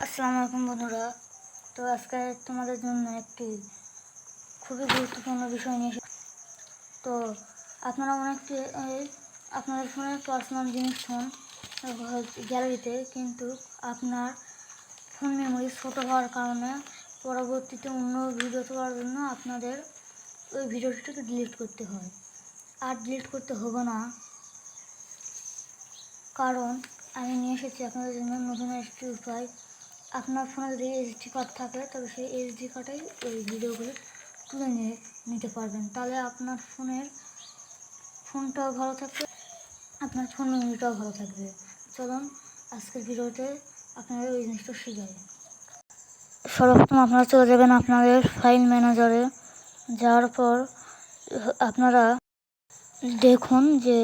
আসসালামু আলাইকুম বন্ধুরা। তো আজকে তোমাদের জন্য একটি খুবই গুরুত্বপূর্ণ বিষয় নিয়ে তো আপনারা অনেকে আপনাদের ফোনের পার্সোনাল জিনিস ফোন গ্যালারিতে, কিন্তু আপনার ফোন মেমোরি ছোটো হওয়ার কারণে পরবর্তীতে অন্য ভিডিও তোলার জন্য আপনাদের ওই ভিডিওটিকে ডিলিট করতে হয়। আর ডিলিট করতে হবে না, কারণ আমি নিয়ে এসেছি আপনাদের জন্য নতুন একটি উপায়। আপনার ফোনে যদি এইচডি কার্ড থাকে তবে সেই এইচডি কার্ডেই ওই ভিডিওগুলো তুলে নিতে পারবেন। তাহলে আপনার ফোনটাও ভালো থাকবে, আপনার ফোন মেমোরিটাও ভালো থাকবে। চলুন আজকের ভিডিওতে আপনারা ওই জিনিসটা শিখাই। সর্বপ্রথম আপনারা চলে যাবেন আপনাদের ফাইল ম্যানেজারে। যাওয়ার পর আপনারা দেখুন যে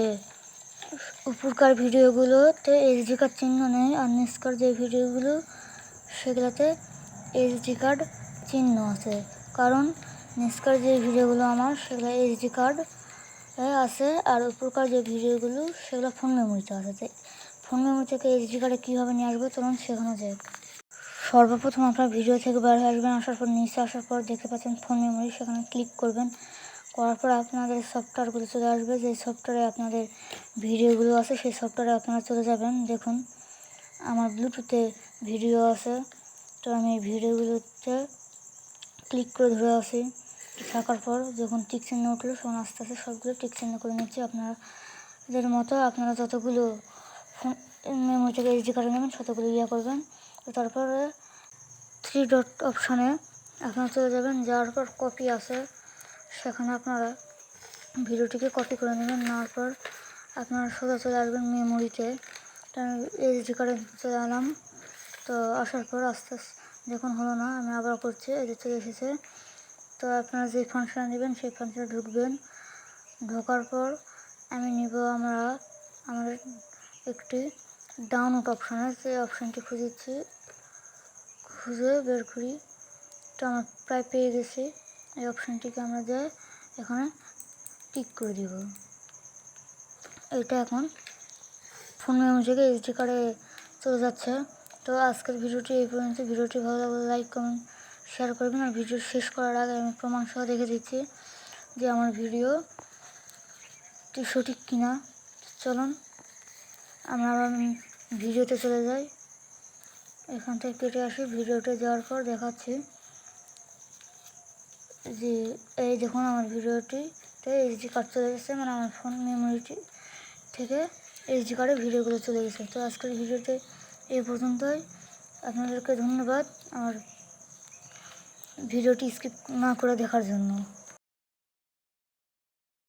উপরকার ভিডিওগুলোতে এইচডি কার্ড চিহ্ন নেই, আর নিচকার যে ভিডিওগুলো সেগুলোতে এইচডি কার্ড চিহ্ন আছে। কারণ নিচকার যে ভিডিওগুলো আমার সেগুলো এইচডি কার্ড আছে, আর উপরকার যে ভিডিওগুলো সেগুলো ফোন মেমোরিতে আছে। ফোন মেমোরি থেকে এইচডি কার্ডে কীভাবে নিয়ে আসবে চলুন শেখানো যায়। সর্বপ্রথম আপনার ভিডিও থেকে বের হয়ে আসবেন। আসার পর নিচে আসার পর দেখতে পাচ্ছেন ফোন মেমোরি, সেখানে ক্লিক করবেন। করার পর আপনাদের সফটওয়্যারগুলো চলে আসবে। যে সফটওয়্যারে আপনাদের ভিডিওগুলো আছে সেই সফটওয়্যারে আপনারা চলে যাবেন। দেখুন আমার ব্লুটুথে ভিডিও আছে, তো আমি এই ভিডিওগুলোতে ক্লিক করে ধরে আসি। থাকার পর যখন টিক চিহ্ন উঠলো তখন আস্তে আস্তে সবগুলো টিক চিহ্ন করে নিচ্ছি। আপনাদের মতো আপনারা যতগুলো ফোন মেমোরি থেকে এইচডি কার্ডে নেবেন ততগুলো করবেন। তো তারপরে 3 ডট অপশানে আপনারা চলে যাবেন। যাওয়ার পর কপি আছে, সেখানে আপনারা ভিডিওটিকে কপি করে নেবেন। নেওয়ার পর আপনারা সোজা চলে আসবেন মেমোরিতে। এইচডি কার্ডে চলে এলাম। তো আসার পর আস্তে আস্তে দেখুন হলো না, আমি আবার করছি, এই যে চলে এসেছে। তো আপনারা যে ফাংশন নেবেন সেই ফাংশনে ঢুকবেন। ঢোকার পর আমি নিব আমাদের একটি ডাউনলোড অপশান আছে, এই অপশানটি খুঁজে বের করি। তো আমরা প্রায় পেয়ে গেছি। এই অপশানটিকে আমরা যে এখানে টিক করে দিব। এটা এখন ফোন মেমোরি থেকে এইচডি কার্ডে চলে যাচ্ছে। তো আজকের ভিডিওটি এই পর্যন্ত। ভিডিওটি ভালো লাগলে লাইক কমেন্ট শেয়ার করবেন। আর ভিডিও শেষ করার আগে আমি প্রমাণ সহ দেখে দিচ্ছি যে আমার ভিডিওটি সঠিক কিনা। চলুন আমরা আবার ভিডিওতে চলে যাই। এখান থেকে কেটে আসি। ভিডিওতে যাওয়ার পর দেখাচ্ছি যে এই দেখুন আমার ভিডিওটিতে এইচডি কার্ড চলে গেছে, মানে আমার ফোন মেমোরিটি থেকে এইচডি কার্ডে ভিডিওগুলো চলে গেছে। তো আজকের ভিডিওতে এই পর্যন্তই। আপনাদেরকে ধন্যবাদ আমার ভিডিওটি স্কিপ না করে দেখার জন্য।